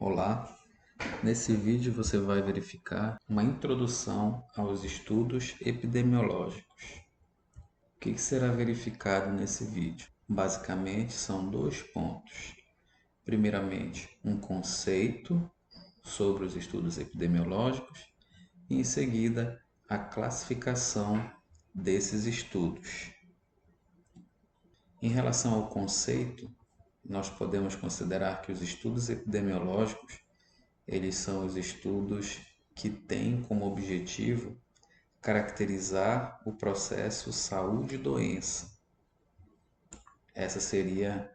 Olá, nesse vídeo você vai verificar uma introdução aos estudos epidemiológicos. O que será verificado nesse vídeo? Basicamente são dois pontos. Primeiramente, um conceito sobre os estudos epidemiológicos e em seguida a classificação desses estudos. Em relação ao conceito, nós podemos considerar que os estudos epidemiológicos eles são os estudos que têm como objetivo caracterizar o processo saúde-doença. Essa seria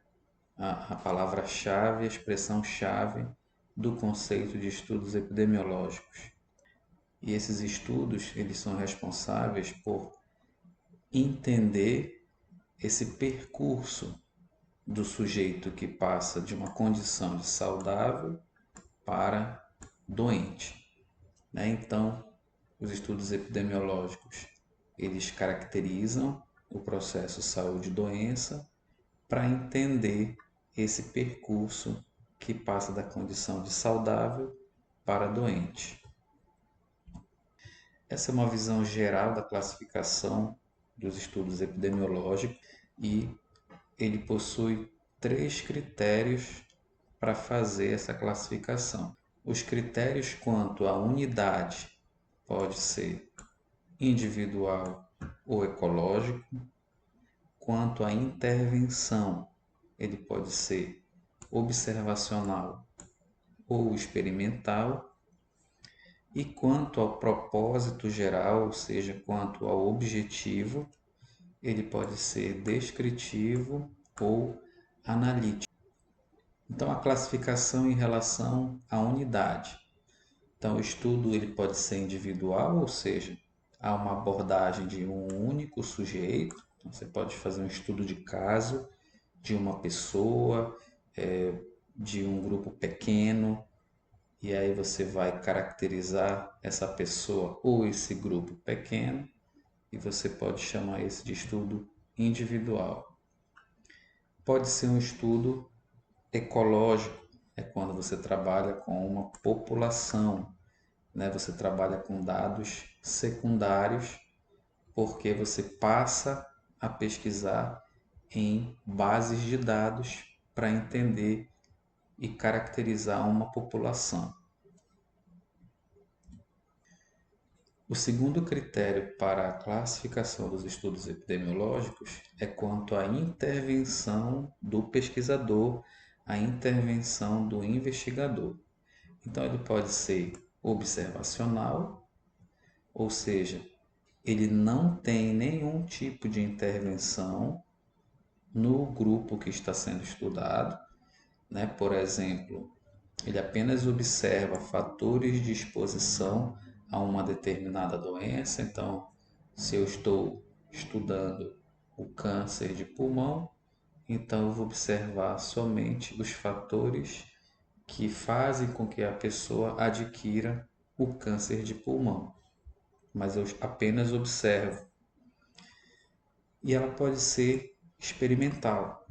a palavra-chave, a expressão-chave do conceito de estudos epidemiológicos. E esses estudos eles são responsáveis por entender esse percurso do sujeito que passa de uma condição de saudável para doente. Então, os estudos epidemiológicos, eles caracterizam o processo saúde-doença para entender esse percurso que passa da condição de saudável para doente. Essa é uma visão geral da classificação dos estudos epidemiológicos e ele possui 3 critérios para fazer essa classificação. Os critérios quanto à unidade pode ser individual ou ecológico, quanto à intervenção, ele pode ser observacional ou experimental, e quanto ao propósito geral, ou seja, quanto ao objetivo, ele pode ser descritivo ou analítico. Então, a classificação em relação à unidade. Então, o estudo ele pode ser individual, ou seja, há uma abordagem de um único sujeito. Então, você pode fazer um estudo de caso de uma pessoa, de um grupo pequeno, e aí você vai caracterizar essa pessoa ou esse grupo pequeno, e você pode chamar esse de estudo individual. Pode ser um estudo ecológico, é quando você trabalha com uma população, né? Você trabalha com dados secundários, porque você passa a pesquisar em bases de dados para entender e caracterizar uma população. O segundo critério para a classificação dos estudos epidemiológicos é quanto à intervenção do pesquisador, a intervenção do investigador. Então, ele pode ser observacional, ou seja, ele não tem nenhum tipo de intervenção no grupo que está sendo estudado, né? Por exemplo, ele apenas observa fatores de exposição a uma determinada doença. Então, se eu estou estudando o câncer de pulmão, então eu vou observar somente os fatores que fazem com que a pessoa adquira o câncer de pulmão, mas eu apenas observo. E ela pode ser experimental,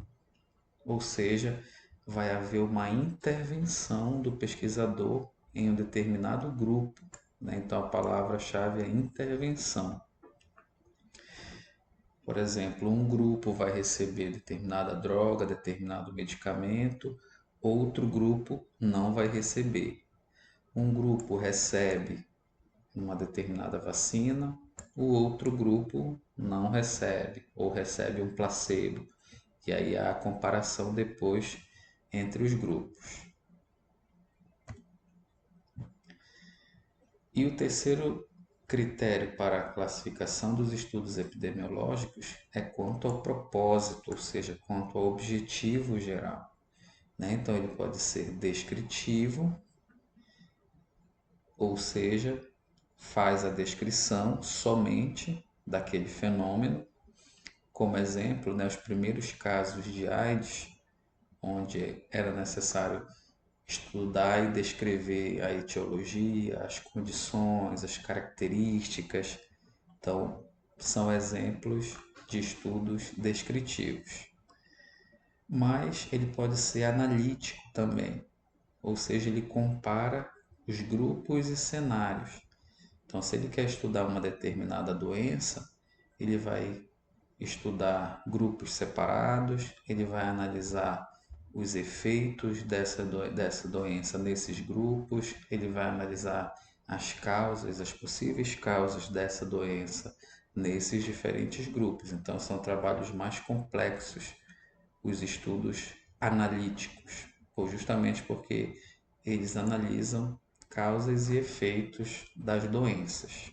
ou seja, vai haver uma intervenção do pesquisador em um determinado grupo, né? Então a palavra-chave é intervenção. Por exemplo, um grupo vai receber determinada droga, determinado medicamento, outro grupo não vai receber. Um grupo recebe uma determinada vacina, o outro grupo não recebe, ou recebe um placebo. E aí há a comparação depois entre os grupos. E o terceiro critério para a classificação dos estudos epidemiológicos é quanto ao propósito, ou seja, quanto ao objetivo geral, né? Então, ele pode ser descritivo, ou seja, faz a descrição somente daquele fenômeno. Como exemplo, né, os primeiros casos de AIDS, onde era necessário estudar e descrever a etiologia, as condições, as características. Então, são exemplos de estudos descritivos. Mas ele pode ser analítico também, ou seja, ele compara os grupos e cenários. Então, se ele quer estudar uma determinada doença, ele vai estudar grupos separados, ele vai analisar os efeitos dessa doença nesses grupos, ele vai analisar as causas, as possíveis causas dessa doença nesses diferentes grupos. Então, são trabalhos mais complexos, os estudos analíticos, ou justamente porque eles analisam causas e efeitos das doenças.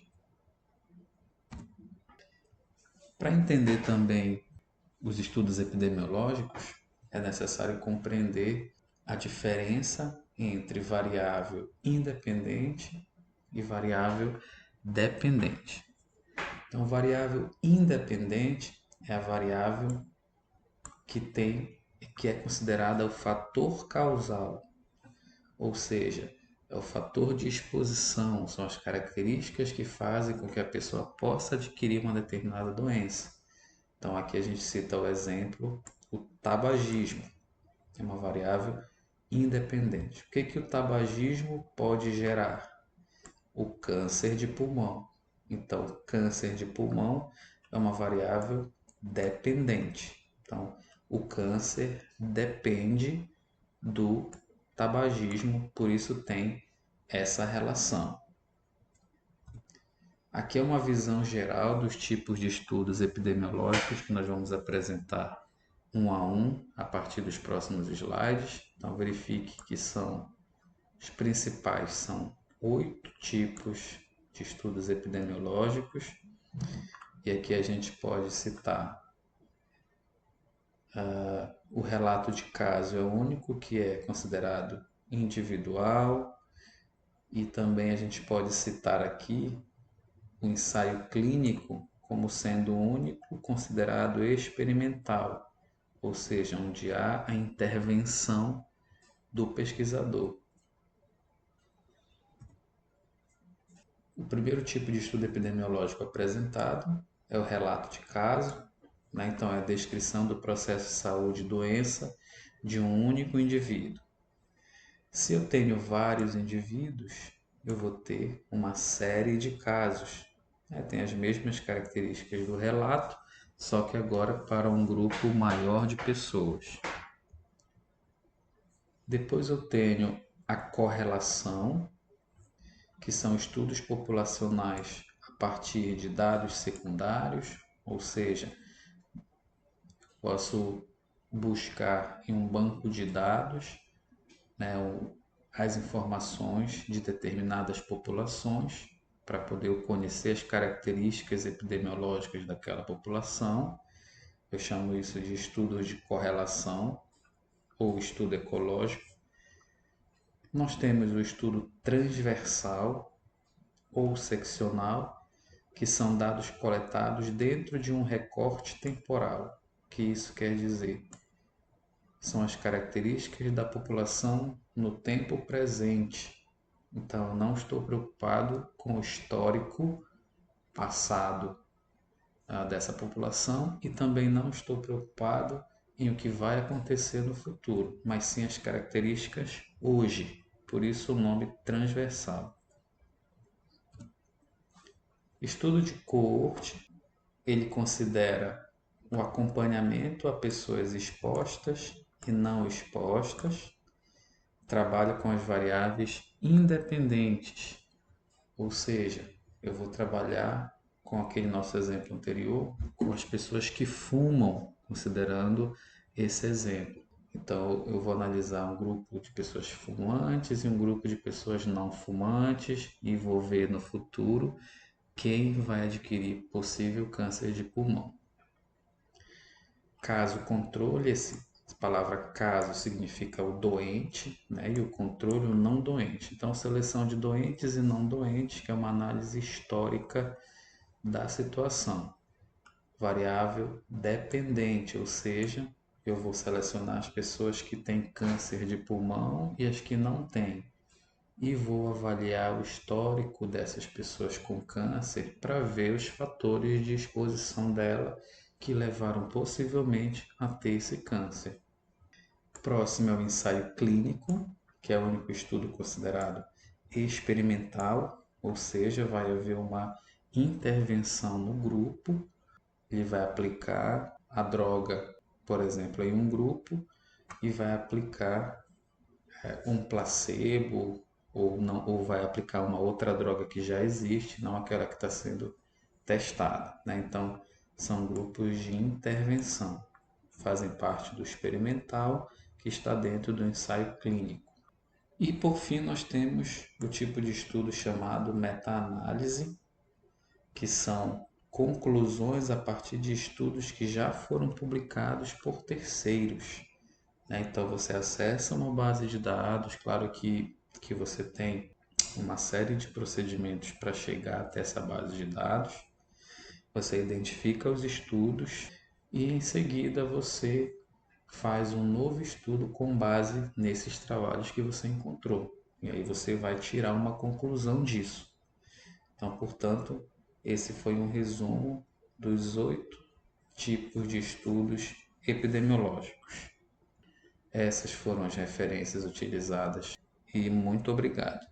Para entender também os estudos epidemiológicos, é necessário compreender a diferença entre variável independente e variável dependente. Então, variável independente é a variável que é considerada o fator causal, ou seja, é o fator de exposição, são as características que fazem com que a pessoa possa adquirir uma determinada doença. Então, aqui a gente cita o exemplo, o tabagismo, é uma variável independente. O que o tabagismo pode gerar? O câncer de pulmão. Então, câncer de pulmão é uma variável dependente. Então, o câncer depende do tabagismo, por isso tem essa relação. Aqui é uma visão geral dos tipos de estudos epidemiológicos que nós vamos apresentar um a partir dos próximos slides. Então verifique que os principais são 8 tipos de estudos epidemiológicos e aqui a gente pode citar o relato de caso, é o único que é considerado individual, e também a gente pode citar aqui o ensaio clínico como sendo o único considerado experimental, ou seja, onde há a intervenção do pesquisador. O primeiro tipo de estudo epidemiológico apresentado é o relato de caso, né? Então é a descrição do processo de saúde e doença de um único indivíduo. Se eu tenho vários indivíduos, eu vou ter uma série de casos. Tem as mesmas características do relato, só que agora para um grupo maior de pessoas. Depois eu tenho a correlação, que são estudos populacionais a partir de dados secundários, ou seja, posso buscar em um banco de dados, né, as informações de determinadas populações para poder conhecer as características epidemiológicas daquela população. Eu chamo isso de estudos de correlação ou estudo ecológico. Nós temos o estudo transversal ou seccional, que são dados coletados dentro de um recorte temporal. O que isso quer dizer? São as características da população no tempo presente. Então, eu não estou preocupado com o histórico passado dessa população e também não estou preocupado em o que vai acontecer no futuro, mas sim as características hoje. Por isso o nome transversal. Estudo de coorte, ele considera o acompanhamento a pessoas expostas e não expostas, trabalha com as variáveis independentes, ou seja, eu vou trabalhar com aquele nosso exemplo anterior, com as pessoas que fumam, considerando esse exemplo. Então, eu vou analisar um grupo de pessoas fumantes e um grupo de pessoas não fumantes e vou ver no futuro quem vai adquirir possível câncer de pulmão. Caso controle, essa palavra caso significa o doente, né? E o controle o não doente. Então, seleção de doentes e não doentes, que é uma análise histórica da situação. Variável dependente, ou seja, eu vou selecionar as pessoas que têm câncer de pulmão e as que não têm. E vou avaliar o histórico dessas pessoas com câncer para ver os fatores de exposição dela que levaram possivelmente a ter esse câncer. Próximo é o ensaio clínico, que é o único estudo considerado experimental, ou seja, vai haver uma intervenção no grupo, ele vai aplicar a droga, por exemplo, em um grupo e vai aplicar um placebo ou não, ou vai aplicar uma outra droga que já existe, não aquela que está sendo testada, né? Então, são grupos de intervenção, fazem parte do experimental que está dentro do ensaio clínico. E por fim, nós temos o tipo de estudo chamado meta-análise, que são conclusões a partir de estudos que já foram publicados por terceiros, né? Então você acessa uma base de dados, claro que você tem uma série de procedimentos para chegar até essa base de dados, você identifica os estudos e em seguida você faz um novo estudo com base nesses trabalhos que você encontrou. E aí você vai tirar uma conclusão disso. Então, portanto, esse foi um resumo dos 8 tipos de estudos epidemiológicos. Essas foram as referências utilizadas e muito obrigado.